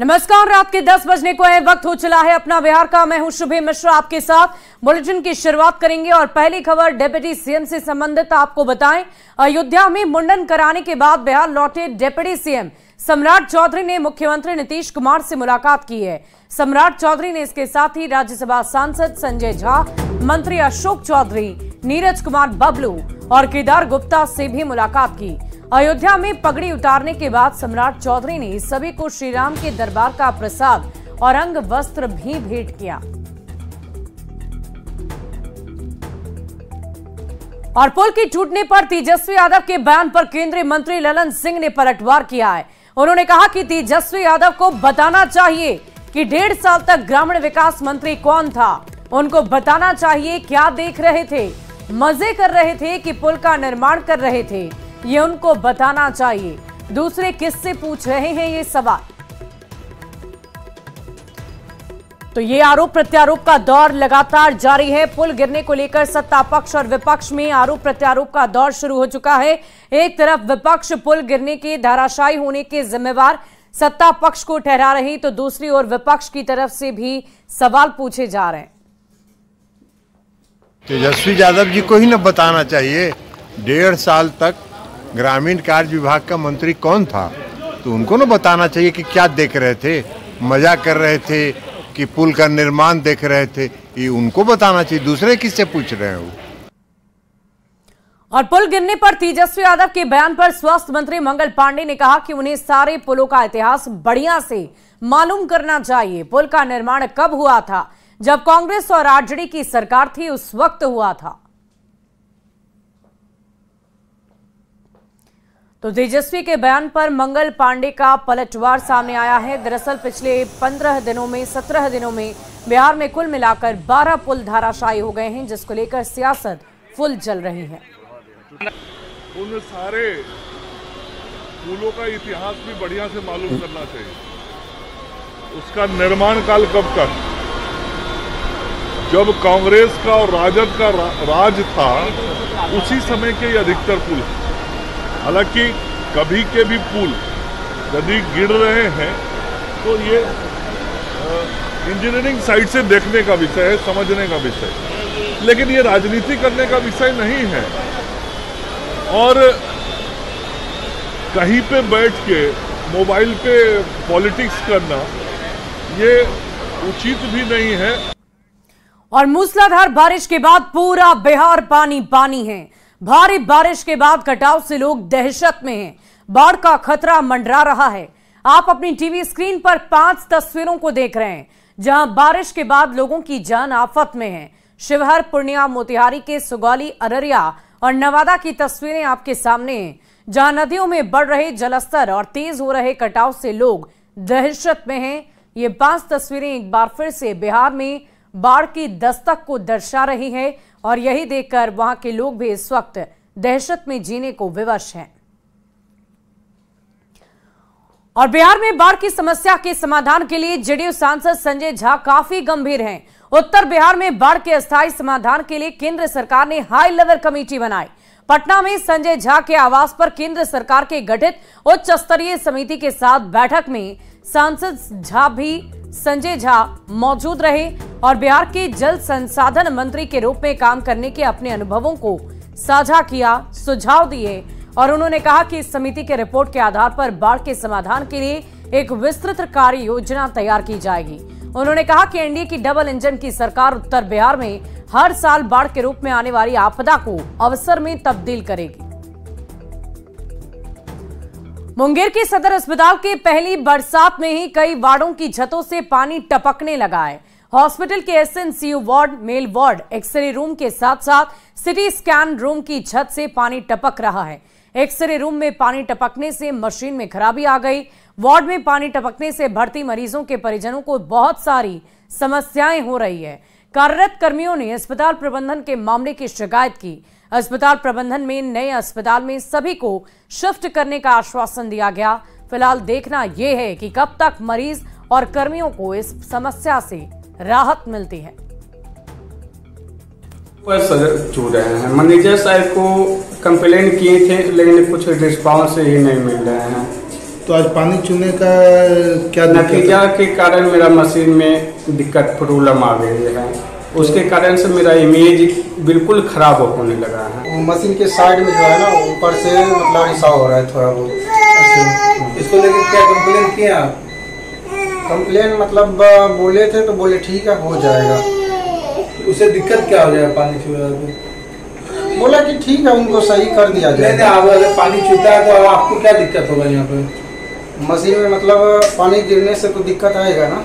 नमस्कार, रात के 10 बजने को है, वक्त हो चला है अपना बिहार का। मैं हूं शुभे मिश्रा, आपके साथ बुलेटिन की शुरुआत करेंगे और पहली खबर डिप्टी सीएम से संबंधित आपको बताएं। अयोध्या में मुंडन कराने के बाद बिहार लौटे डिप्टी सीएम सम्राट चौधरी ने मुख्यमंत्री नीतीश कुमार से मुलाकात की है। सम्राट चौधरी ने इसके साथ ही राज्यसभा सांसद संजय झा, मंत्री अशोक चौधरी, नीरज कुमार बबलू और केदार गुप्ता से भी मुलाकात की। अयोध्या में पगड़ी उतारने के बाद सम्राट चौधरी ने सभी को श्रीराम के दरबार का प्रसाद और अंग वस्त्र भी भेंट किया। और पुल की टूटने पर तेजस्वी यादव के बयान पर केंद्रीय मंत्री ललन सिंह ने पलटवार किया है। उन्होंने कहा कि तेजस्वी यादव को बताना चाहिए कि 1.5 साल तक ग्रामीण विकास मंत्री कौन था। उनको बताना चाहिए क्या देख रहे थे, मजे कर रहे थे कि पुल का निर्माण कर रहे थे, ये उनको बताना चाहिए। दूसरे किससे पूछ रहे हैं ये सवाल। तो ये आरोप प्रत्यारोप का दौर लगातार जारी है। पुल गिरने को लेकर सत्ता पक्ष और विपक्ष में आरोप प्रत्यारोप का दौर शुरू हो चुका है। एक तरफ विपक्ष पुल गिरने के धराशायी होने के जिम्मेवार सत्ता पक्ष को ठहरा रही, तो दूसरी ओर विपक्ष की तरफ से भी सवाल पूछे जा रहे हैं। तेजस्वी यादव जी को ही न बताना चाहिए 1.5 साल तक ग्रामीण कार्य विभाग का मंत्री कौन था, तो उनको न बताना चाहिए कि क्या देख रहे थे, मजा कर रहे थे कि पुल का निर्माण देख रहे थे, ये उनको बताना चाहिए। दूसरे किससे पूछ रहे हो। और पुल गिरने पर तेजस्वी यादव के बयान पर स्वास्थ्य मंत्री मंगल पांडे ने कहा कि उन्हें सारे पुलों का इतिहास बढ़िया से मालूम करना चाहिए। पुल का निर्माण कब हुआ था? जब कांग्रेस और आरजेडी की सरकार थी, उस वक्त हुआ था। तो तेजस्वी के बयान पर मंगल पांडे का पलटवार सामने आया है। दरअसल पिछले 17 दिनों में बिहार में कुल मिलाकर 12 पुल धराशायी हो गए हैं, जिसको लेकर सियासत फुल चल रही है। उन सारे पुलों का इतिहास भी बढ़िया से मालूम करना चाहिए। उसका निर्माण काल कब का, जब कांग्रेस का और राजद का राज था, उसी समय के अधिकतर पुल। हालांकि कभी के भी पुल यदि गिर रहे हैं तो ये इंजीनियरिंग साइड से देखने का विषय है, समझने का विषय, लेकिन ये राजनीति करने का विषय नहीं है। और कहीं पे बैठ के मोबाइल पे पॉलिटिक्स करना ये उचित भी नहीं है। और मूसलाधार बारिश के बाद पूरा बिहार पानी पानी है। भारी बारिश के बाद कटाव से लोग दहशत में हैं। बाढ़ का खतरा मंडरा रहा है। आप अपनी टीवी स्क्रीन पर 5 तस्वीरों को देख रहे हैं, जहां बारिश के बाद लोगों की जान आफत में है। शिवहर, पूर्णिया, मोतिहारी के सुगौली, अररिया और नवादा की तस्वीरें आपके सामने हैं, जहां नदियों में बढ़ रहे जलस्तर और तेज हो रहे कटाव से लोग दहशत में हैं। ये 5 तस्वीरें एक बार फिर से बिहार में बाढ़ की दस्तक को दर्शा रही है और यही देखकर वहां के लोग भी इस वक्त दहशत में जीने को विवश हैं। और बिहार में बाढ़ की समस्या के समाधान के लिए जेडीयू सांसद संजय झा काफी गंभीर हैं। उत्तर बिहार में बाढ़ के अस्थायी समाधान के लिए केंद्र सरकार ने हाई लेवल कमेटी बनाई। पटना में संजय झा के आवास पर केंद्र सरकार के गठित उच्च स्तरीय समिति के साथ बैठक में सांसद संजय झा मौजूद रहे और बिहार के जल संसाधन मंत्री के रूप में काम करने के अपने अनुभवों को साझा किया, सुझाव दिए और उन्होंने कहा कि इस समिति के रिपोर्ट के आधार पर बाढ़ के समाधान के लिए एक विस्तृत कार्य योजना तैयार की जाएगी। उन्होंने कहा कि एनडीए की डबल इंजन की सरकार उत्तर बिहार में हर साल बाढ़ के रूप में आने वाली आपदा को अवसर में तब्दील करेगी। मुंगेर के सदर अस्पताल के पहली बरसात में ही कई वार्डों की छतों से पानी टपकने लगा है। हॉस्पिटल के SNCU ward, male ward, X ray room के साथ साथ सिटी स्कैन रूम की छत से पानी टपक रहा है। एक्सरे रूम में पानी टपकने से मशीन में खराबी आ गई। वार्ड में पानी टपकने से भर्ती मरीजों के परिजनों को बहुत सारी समस्याएं हो रही है। कार्यरत कर्मियों ने अस्पताल प्रबंधन के मामले की शिकायत की। अस्पताल प्रबंधन में नए अस्पताल में सभी को शिफ्ट करने का आश्वासन दिया गया। फिलहाल देखना यह है कि कब तक मरीज और कर्मियों को इस समस्या से राहत मिलती है। छू रहे हैं, मैनेजर साहब को कंप्लेन किए थे लेकिन कुछ रिस्पांस ही नहीं मिल रहे हैं। तो आज पानी चूने का क्या नतीजा के कारण मेरा मशीन में दिक्कत प्रॉब्लम आ गई है, उसके कारण से मेरा इमेज बिल्कुल खराब होने लगा है। मशीन के साइड में जो है ना ऊपर से मतलब रिसाव हो रहा है थोड़ा बहुत। इसको लेकर क्या कंप्लेन किया आप? कंप्लेन मतलब बोले थे तो बोले ठीक है हो जाएगा। उसे दिक्कत क्या हो जाएगा पानी छू रहा है? बोला कि ठीक है उनको सही कर दिया जाएगा। अगर पानी छूता है तो आपको क्या दिक्कत होगा यहाँ पे? मशीन में मतलब पानी गिरने से तो दिक्कत आएगा ना।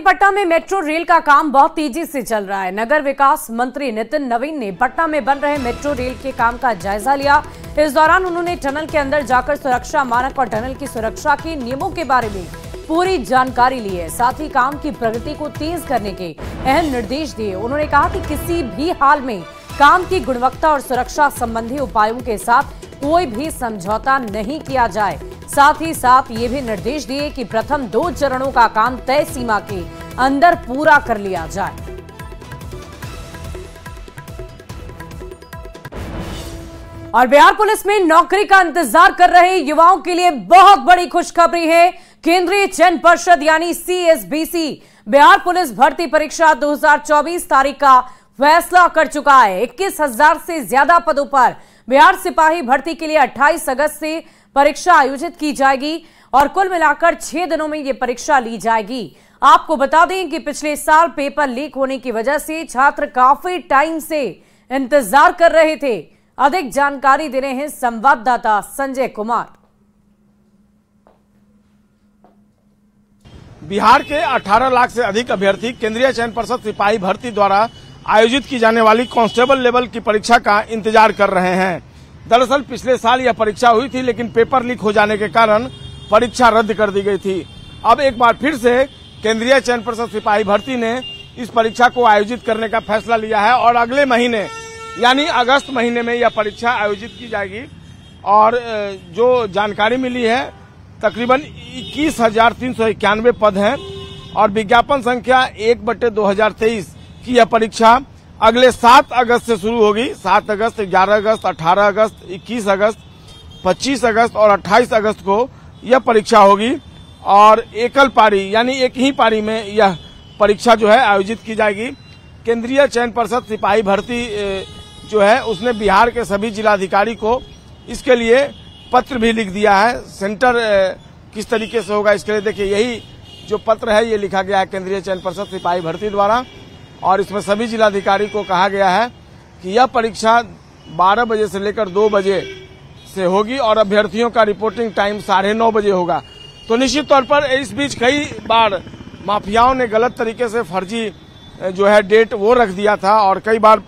पटना में मेट्रो रेल का काम बहुत तेजी से चल रहा है। नगर विकास मंत्री नितिन नवीन ने पटना में बन रहे मेट्रो रेल के काम का जायजा लिया। इस दौरान उन्होंने टनल के अंदर जाकर सुरक्षा मानक और टनल की सुरक्षा के नियमों के बारे में पूरी जानकारी ली है। साथ ही काम की प्रगति को तेज करने के अहम निर्देश दिए। उन्होंने कहा कि किसी भी हाल में काम की गुणवत्ता और सुरक्षा संबंधी उपायों के साथ कोई भी समझौता नहीं किया जाए। साथ ही साथ ये भी निर्देश दिए कि प्रथम 2 चरणों का काम तय सीमा के अंदर पूरा कर लिया जाए। और बिहार पुलिस में नौकरी का इंतजार कर रहे युवाओं के लिए बहुत बड़ी खुशखबरी है। केंद्रीय चयन पर्षद यानी CSBC बिहार पुलिस भर्ती परीक्षा 2024 तारीख का फैसला कर चुका है। 21,000 से ज्यादा पदों पर बिहार सिपाही भर्ती के लिए 28 अगस्त से परीक्षा आयोजित की जाएगी और कुल मिलाकर 6 दिनों में यह परीक्षा ली जाएगी। आपको बता दें कि पिछले साल पेपर लीक होने की वजह से छात्र काफी टाइम से इंतजार कर रहे थे। अधिक जानकारी दे रहे हैं संवाददाता संजय कुमार। बिहार के 18 लाख से अधिक अभ्यर्थी केंद्रीय चयन पर्षद सिपाही भर्ती द्वारा आयोजित की जाने वाली कांस्टेबल लेवल की परीक्षा का इंतजार कर रहे हैं। दरअसल पिछले साल यह परीक्षा हुई थी, लेकिन पेपर लीक हो जाने के कारण परीक्षा रद्द कर दी गई थी। अब एक बार फिर से केंद्रीय चयन पर्षद सिपाही भर्ती ने इस परीक्षा को आयोजित करने का फैसला लिया है और अगले महीने यानी अगस्त महीने में यह परीक्षा आयोजित की जाएगी। और जो जानकारी मिली है तकरीबन 21,391 पद हैं और विज्ञापन संख्या 1/2023 की यह परीक्षा अगले 7 अगस्त से शुरू होगी। 7 अगस्त, 11 अगस्त, 18 अगस्त, 21 अगस्त, 25 अगस्त और 28 अगस्त को यह परीक्षा होगी और एकल पारी यानी एक ही पारी में यह परीक्षा जो है आयोजित की जाएगी। केंद्रीय चयन पर्षद सिपाही भर्ती जो है उसने बिहार के सभी जिलाधिकारी को इसके लिए पत्र भी लिख दिया है। सेंटर किस तरीके से होगा इसके लिए देखिए यही जो पत्र है ये लिखा गया है केंद्रीय चयन पर्षद सिपाही भर्ती द्वारा और इसमें सभी जिलाधिकारी को कहा गया है कि यह परीक्षा 12 बजे से लेकर 2 बजे से होगी और अभ्यर्थियों का रिपोर्टिंग टाइम 9:30 बजे होगा। तो निश्चित तौर पर इस बीच कई बार माफियाओं ने गलत तरीके से फर्जी जो है डेट वो रख दिया था और कई बार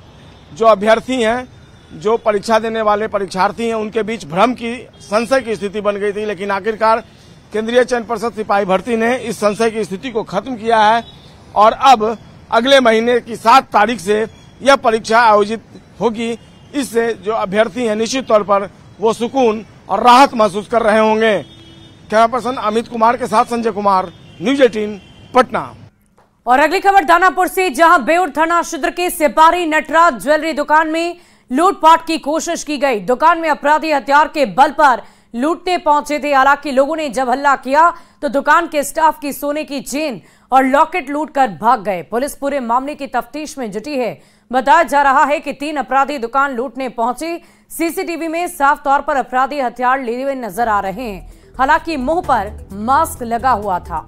जो अभ्यर्थी हैं, जो परीक्षा देने वाले परीक्षार्थी हैं, उनके बीच भ्रम की, संशय की स्थिति बन गई थी। लेकिन आखिरकार केंद्रीय चयन पर्षद सिपाही भर्ती ने इस संशय की स्थिति को खत्म किया है और अब अगले महीने की 7 तारीख से यह परीक्षा आयोजित होगी। इससे जो अभ्यर्थी हैं निश्चित तौर पर वो सुकून और राहत महसूस कर रहे होंगे। कैमरा पर्सन अमित कुमार के साथ संजय कुमार, न्यूज 18 पटना। और अगली खबर दानापुर से, जहां बेउर थाना क्षेत्र के सिपारी नटराज ज्वेलरी दुकान में लूटपाट की कोशिश की गई। दुकान में अपराधी हथियार के बल पर लूटने पहुंचे थे। हालांकि लोगों ने जब हल्ला किया तो दुकान के स्टाफ की सोने की चेन और लॉकेट लूटकर भाग गए। पुलिस पूरे मामले की तफ्तीश में जुटी है। बताया जा रहा है कि 3 अपराधी दुकान लूटने पहुंचे। सीसीटीवी में साफ तौर पर अपराधी हथियार लिए हुए नजर आ रहे हैं। हालांकि मुंह पर मास्क लगा हुआ था।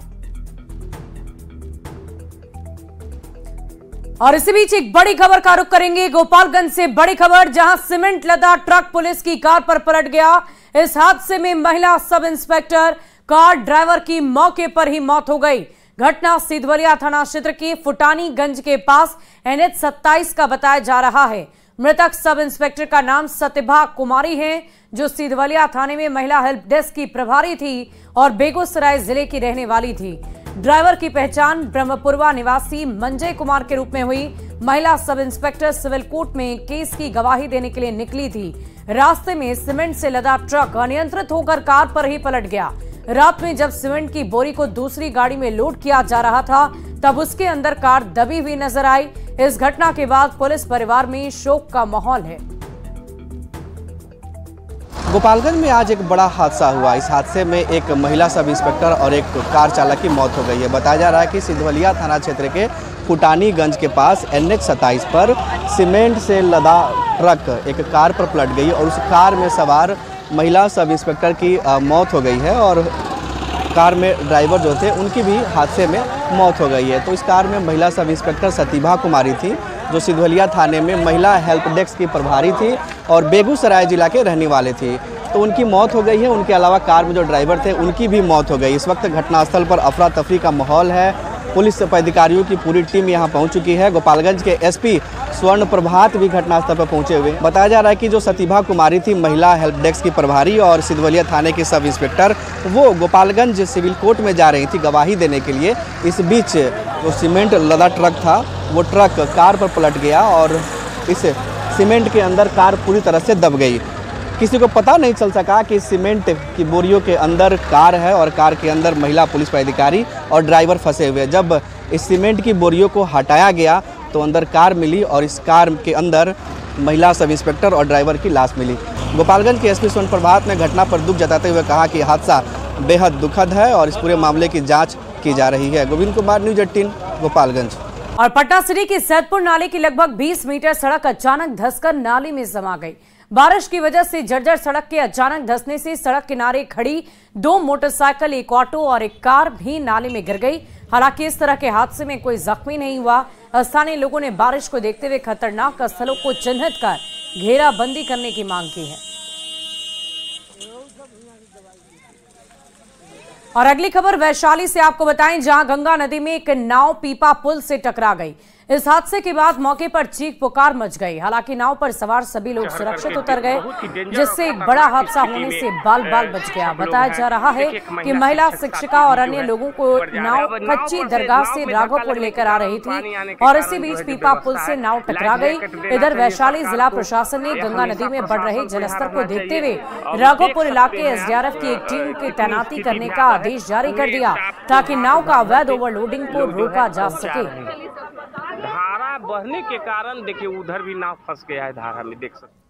और इसी बीच एक बड़ी खबर का रुख करेंगे गोपालगंज से। बड़ी खबर, जहां सीमेंट लदा ट्रक पुलिस की कार पर पलट गया। इस हादसे में महिला सब इंस्पेक्टर कार ड्राइवर की मौके पर ही मौत हो गई। घटना सिधवलिया थाना क्षेत्र के फुटानीगंज के पास NH 27 का बताया जा रहा है। मृतक सब इंस्पेक्टर का नाम सत्यभा कुमारी है, जो सिधवलिया थाने में महिला हेल्प डेस्क की प्रभारी थी और बेगूसराय जिले की रहने वाली थी। ड्राइवर की पहचान ब्रह्मपुरवा निवासी मंजय कुमार के रूप में हुई। महिला सब इंस्पेक्टर सिविल कोर्ट में केस की गवाही देने के लिए निकली थी। रास्ते में सीमेंट से लदा ट्रक अनियंत्रित होकर कार पर ही पलट गया। रात में जब सीमेंट की बोरी को दूसरी गाड़ी में लोड किया जा रहा था तब उसके अंदर कार दबी हुई नजर आई। इस घटना के बाद पुलिस परिवार में शोक का माहौल है। गोपालगंज में आज एक बड़ा हादसा हुआ। इस हादसे में एक महिला सब इंस्पेक्टर और एक कार चालक की मौत हो गई है। बताया जा रहा है कि सिधवलिया थाना क्षेत्र के फुटानीगंज के पास NH 27 पर सीमेंट से लदा ट्रक एक कार पर पलट गई और उस कार में सवार महिला सब इंस्पेक्टर की मौत हो गई है और कार में ड्राइवर जो थे उनकी भी हादसे में मौत हो गई है। तो इस कार में महिला सब इंस्पेक्टर सतीभा कुमारी थी, जो सिधवलिया थाने में महिला हेल्प डेस्क की प्रभारी थी और बेगूसराय जिला के रहने वाले थे। तो उनकी मौत हो गई है। उनके अलावा कार में जो ड्राइवर थे उनकी भी मौत हो गई। इस वक्त घटनास्थल पर अफरा तफरी का माहौल है। पुलिस पदाधिकारियों की पूरी टीम यहां पहुंच चुकी है। गोपालगंज के SP स्वर्ण प्रभात भी घटनास्थल पर पहुंचे हुए। बताया जा रहा है कि जो सतीभा कुमारी थी महिला हेल्प डेस्क की प्रभारी और सिधवलिया थाने की सब इंस्पेक्टर, वो गोपालगंज सिविल कोर्ट में जा रही थी गवाही देने के लिए। इस बीच जो सीमेंट लदा ट्रक था वो ट्रक कार पर पलट गया और इस सीमेंट के अंदर कार पूरी तरह से दब गई। किसी को पता नहीं चल सका कि सीमेंट की बोरियों के अंदर कार है और कार के अंदर महिला पुलिस पदाधिकारी और ड्राइवर फंसे हुए। जब इस सीमेंट की बोरियों को हटाया गया तो अंदर कार मिली और इस कार के अंदर महिला सब इंस्पेक्टर और ड्राइवर की लाश मिली। गोपालगंज के SP स्वर्ण प्रभात ने घटना पर दुख जताते हुए कहा कि हादसा बेहद दुखद है और इस पूरे मामले की जाँच की जा रही है। गोविंद कुमार, न्यूज़ 18 गोपालगंज। और पटना सिटी की सैदपुर नाले की लगभग 20 मीटर सड़क अचानक धंसकर नाली में समा गई। बारिश की वजह से जर्जर सड़क के अचानक धंसने से सड़क किनारे खड़ी 2 मोटरसाइकिल, एक ऑटो और एक कार भी नाले में गिर गई। हालांकि इस तरह के हादसे में कोई जख्मी नहीं हुआ। स्थानीय लोगों ने बारिश को देखते हुए खतरनाक स्थलों को चिन्हित कर घेराबंदी करने की मांग की है। और अगली खबर वैशाली से आपको बताएं, जहां गंगा नदी में एक नाव पीपा पुल से टकरा गई। इस हादसे के बाद मौके पर चीख पुकार मच गई। हालांकि नाव पर सवार सभी लोग सुरक्षित उतर गए, जिससे एक बड़ा हादसा होने से बाल बाल बच गया। बताया जा रहा है कि महिला शिक्षिका और अन्य लोगों को नाव कच्ची दरगाह से राघोपुर लेकर आ रही थी और इसी बीच पीपा पुल से नाव टकरा गई। इधर वैशाली जिला प्रशासन ने गंगा नदी में बढ़ रहे जलस्तर को देखते हुए राघोपुर इलाके SDRF की एक टीम की तैनाती करने का आदेश जारी कर दिया ताकि नाव का अवैध ओवरलोडिंग को रोका जा सके। धारा बढ़ने के कारण देखिए उधर भी नाव फंस गया है धारा में, देख सकते।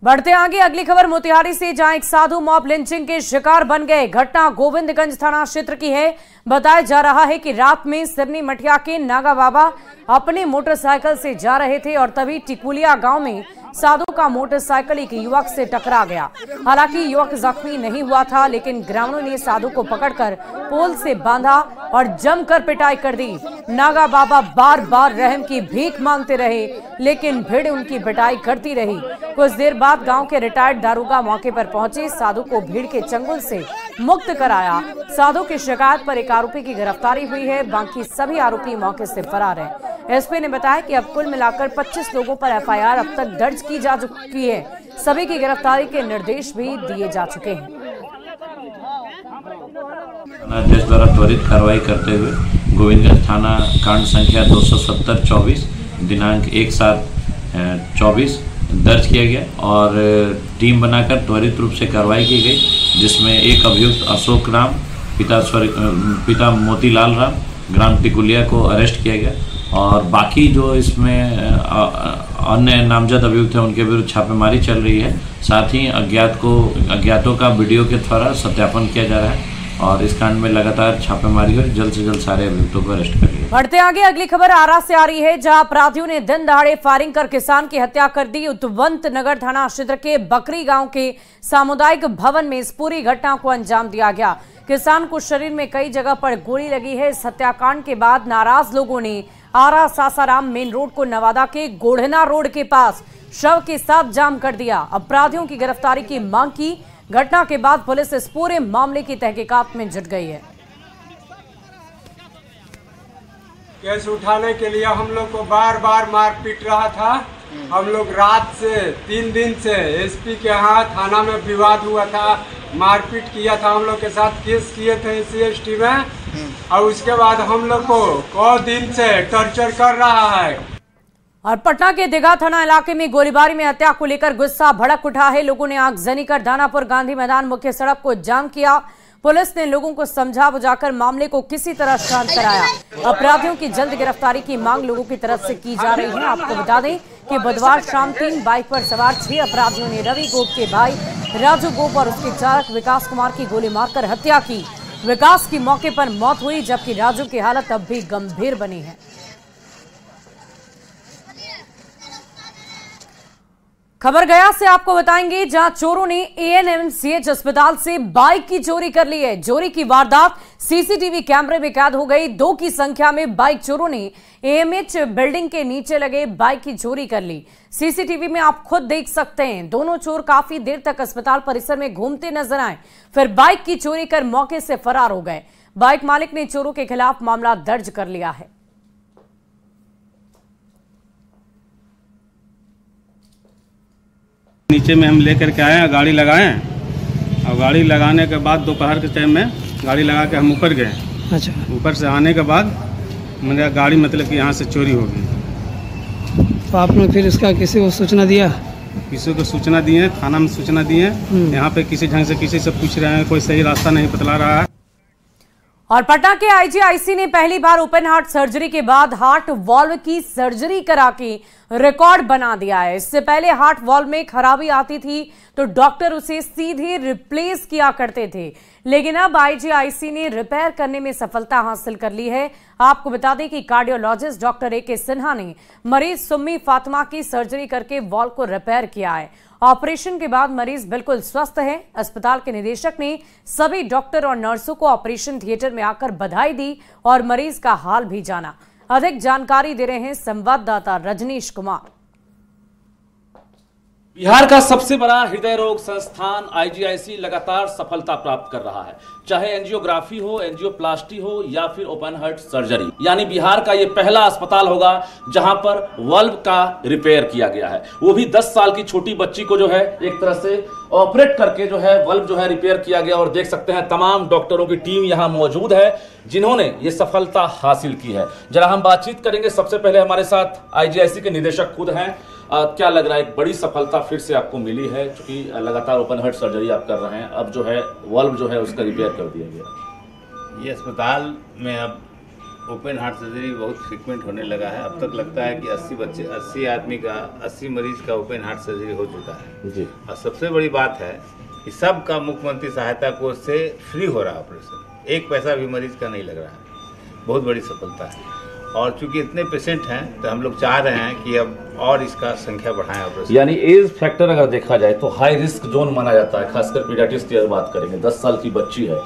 बढ़ते आगे अगली खबर मोतिहारी से, जहां एक साधु मॉब लिंचिंग के शिकार बन गए। घटना गोविंदगंज थाना क्षेत्र की है। बताया जा रहा है कि रात में सिरनी मठिया के नागा बाबा अपने मोटरसाइकिल से जा रहे थे और तभी टिकुलिया गांव में साधु का मोटरसाइकिल एक युवक से टकरा गया। हालांकि युवक जख्मी नहीं हुआ था, लेकिन ग्रामीणों ने साधु को पकड़कर पोल से बांधा और जमकर पिटाई कर दी। नागा बाबा बार बार रहम की भीख मांगते रहे, लेकिन भीड़ उनकी पिटाई करती रही। कुछ देर बाद गांव के रिटायर्ड दारोगा मौके पर पहुंचे, साधु को भीड़ के चंगुल से मुक्त कराया। साधु की शिकायत पर एक आरोपी की गिरफ्तारी हुई है, बाकी सभी आरोपी मौके से फरार हैं। SP ने बताया कि अब कुल मिलाकर 25 लोगों पर FIR अब तक दर्ज की जा चुकी है। सभी की गिरफ्तारी के निर्देश भी दिए जा चुके हैं। अध्यक्ष द्वारा त्वरित कार्रवाई करते हुए गोविंदगंज थाना कांड संख्या 270-24 दिनांक 1/7/24 दर्ज किया गया और टीम बनाकर त्वरित रूप से कार्रवाई की गई, जिसमें एक अभियुक्त अशोक राम पिता मोतीलाल राम ग्राम टिकुलिया को अरेस्ट किया गया और बाकी जो इसमें अन्य नामजद अभियुक्त हैं उनके विरुद्ध छापेमारी चल रही है। साथ ही अज्ञातों का वीडियो के द्वारा सत्यापन किया जा रहा है और इस कांड में लगातार छापेमारी हो जल्द से जल्द सारे अभियुक्तों को अरेस्ट कर लिया। बढ़ते आगे अगली खबर आरा से आ रही है, जहां अपराधियों ने दिन दहाड़े फायरिंग कर किसान की हत्या कर दी। उतवंत नगर थाना क्षेत्र के बकरी गांव के सामुदायिक भवन में इस पूरी घटना को अंजाम दिया गया। किसान को शरीर में कई जगह पर गोली लगी है। इस हत्याकांड के बाद नाराज लोगों ने आरा सासाराम मेन रोड को नवादा के गोढ़ना रोड के पास शव के साथ जाम कर दिया। अपराधियों की गिरफ्तारी की मांग की। घटना के बाद पुलिस इस पूरे मामले की तहकीकात में जुट गई है। केस उठाने के लिए हम लोग को बार बार मार पीट रहा था। हम लोग रात से 3 दिन से SP के यहाँ थाना में विवाद हुआ था, मारपीट किया था, हम लोग के साथ केस किए थे SC/ST में और उसके बाद हम लोग को दिन से टॉर्चर कर रहा है। और पटना के दीघा थाना इलाके में गोलीबारी में हत्या को लेकर गुस्सा भड़क उठा है। लोगों ने आगजनी कर दानापुर गांधी मैदान मुख्य सड़क को जाम किया। पुलिस ने लोगों को समझा बुझाकर मामले को किसी तरह शांत कराया। अपराधियों की जल्द गिरफ्तारी की मांग लोगों की तरफ से की जा रही है। आपको बता दें कि बुधवार शाम 3 बाइक पर सवार 6 अपराधियों ने रवि गोप के भाई राजू गोप और उसके चालक विकास कुमार की गोली मारकर हत्या की। विकास की मौके पर मौत हुई, जबकि राजू की हालत अब भी गंभीर बनी है। खबर गया से आपको बताएंगे, जहां चोरों ने ANMCH अस्पताल से बाइक की चोरी कर ली है। चोरी की वारदात सीसीटीवी कैमरे में कैद हो गई। 2 की संख्या में बाइक चोरों ने AMH बिल्डिंग के नीचे लगे बाइक की चोरी कर ली। सीसीटीवी में आप खुद देख सकते हैं, दोनों चोर काफी देर तक अस्पताल परिसर में घूमते नजर आए, फिर बाइक की चोरी कर मौके से फरार हो गए। बाइक मालिक ने चोरों के खिलाफ मामला दर्ज कर लिया है। नीचे में हम लेकर के आए, गाड़ी लगाए और गाड़ी लगाने के बाद दोपहर के टाइम में गाड़ी लगा के हम ऊपर गए। अच्छा, ऊपर से आने के बाद मेरा गाड़ी मतलब कि यहाँ से चोरी हो गई। तो आपने फिर इसका किसी को सूचना दिया? किसी को सूचना दिए, थाना में सूचना दिए। यहाँ पे किसी ढंग से किसी से पूछ रहे हैं, कोई सही रास्ता नहीं बतला रहा है। और पटना के IGIC ने पहली बार ओपन हार्ट सर्जरी के बाद हार्ट वॉल्व की सर्जरी करा के रिकॉर्ड बना दिया है। इससे पहले हार्ट वॉल्व में खराबी आती थी तो डॉक्टर उसे सीधे रिप्लेस किया करते थे, लेकिन अब IGIC ने रिपेयर करने में सफलता हासिल कर ली है। आपको बता दें कि कार्डियोलॉजिस्ट डॉक्टर AK सिन्हा ने मरीज सुम्मी फातिमा की सर्जरी करके वॉल्व को रिपेयर किया है। ऑपरेशन के बाद मरीज बिल्कुल स्वस्थ है। अस्पताल के निदेशक ने सभी डॉक्टर और नर्सों को ऑपरेशन थिएटर में आकर बधाई दी और मरीज का हाल भी जाना। अधिक जानकारी दे रहे हैं संवाददाता रजनीश कुमार। बिहार का सबसे बड़ा हृदय रोग संस्थान IGIC लगातार सफलता प्राप्त कर रहा है, चाहे एंजियोग्राफी हो, एंजियोप्लास्टी हो या फिर ओपन हार्ट सर्जरी। यानी बिहार का ये पहला अस्पताल होगा जहां पर वल्व का रिपेयर किया गया है, वो भी 10 साल की छोटी बच्ची को जो है एक तरह से ऑपरेट करके जो है वल्व जो है रिपेयर किया गया। और देख सकते हैं तमाम डॉक्टरों की टीम यहाँ मौजूद है जिन्होंने ये सफलता हासिल की है। जरा हम बातचीत करेंगे। सबसे पहले हमारे साथ IGIC के निदेशक खुद हैं। क्या लग रहा है, एक बड़ी सफलता फिर से आपको मिली है, क्योंकि लगातार ओपन हार्ट सर्जरी आप कर रहे हैं, अब जो है वल्व जो है उसका रिपेयर कर दिया गया। ये अस्पताल में अब ओपन हार्ट सर्जरी बहुत फ्रीक्वेंट होने लगा है। अब तक लगता है कि 80 मरीज का ओपन हार्ट सर्जरी हो चुका है जी। और सबसे बड़ी बात है कि सबका मुख्यमंत्री सहायता कोष से फ्री हो रहा है ऑपरेशन, 1 पैसा भी मरीज का नहीं लग रहा है। बहुत बड़ी सफलता है। और चूंकि इतने पेशेंट हैं तो हम लोग चाह रहे हैं कि अब और इसका संख्या बढ़ाएं ऑपरेशन। यानी एज फैक्टर अगर देखा जाए तो हाई रिस्क जोन माना जाता है, खासकर पीडियाट्रिक्स की बात करेंगे, 10 साल की बच्ची है,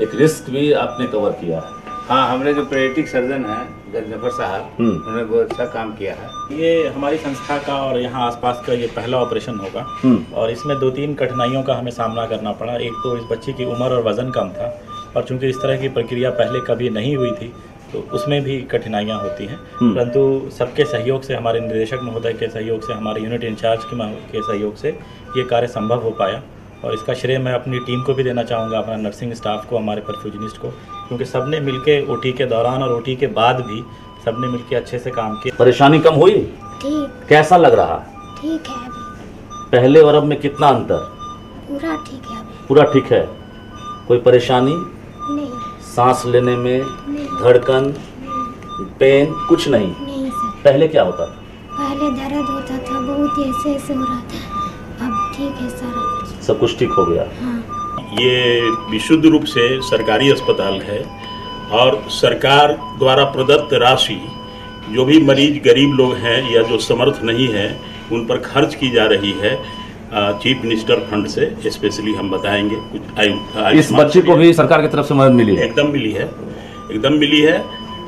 एक रिस्क भी आपने कवर किया है। हाँ, हमने जो पीडियाट्रिक सर्जन हैं जफर साहब, उन्होंने बहुत अच्छा काम किया है। ये हमारी संस्था का और यहाँ आसपास का ये पहला ऑपरेशन होगा और इसमें 2-3 कठिनाइयों का हमें सामना करना पड़ा। एक तो इस बच्ची की उम्र और वजन कम था, और चूंकि इस तरह की प्रक्रिया पहले कभी नहीं हुई थी तो उसमें भी कठिनाइयाँ होती हैं, परंतु सबके सहयोग से, हमारे निदेशक महोदय के सहयोग से, हमारे यूनिट इंचार्ज के सहयोग से ये कार्य संभव हो पाया। और इसका श्रेय मैं अपनी टीम को भी देना चाहूँगा, अपना नर्सिंग स्टाफ को, हमारे परफ्यूजनिस्ट को, क्योंकि सबने मिलके OT के दौरान और OT के बाद भी सबने मिलके अच्छे से काम किया। परेशानी कम हुई? ठीक। कैसा लग रहा? ठीक है। पहले और अब में कितना अंतर? पूरा ठीक है। पूरा ठीक है। कोई परेशानी नहीं? सांस लेने में नहीं। धड़कन, पेन कुछ नहीं? नहीं सर। पहले क्या होता था? पहले दर्द होता था, बहुत ऐसे हो रहा था, अब ठीक है सारा कुछ। सब कुछ ठीक हो गया। हाँ। ये विशुद्ध रूप से सरकारी अस्पताल है और सरकार द्वारा प्रदत्त राशि जो भी मरीज गरीब लोग हैं या जो समर्थ नहीं है उन पर खर्च की जा रही है चीफ मिनिस्टर फंड से। स्पेशली हम बताएंगे कुछ इस बच्चे को भी सरकार की तरफ से मदद मिली है? एकदम मिली है, एकदम मिली है।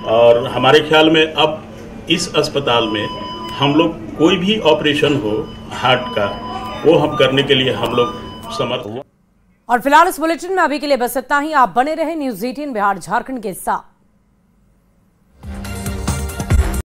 और हमारे ख्याल में अब इस अस्पताल में हम लोग कोई भी ऑपरेशन हो हार्ट का, वो हम करने के लिए हम लोग समर्थ हैं। और फिलहाल इस बुलेटिन में अभी के लिए बस इतना ही। आप बने रहे न्यूज़ 18 बिहार झारखंड के साथ।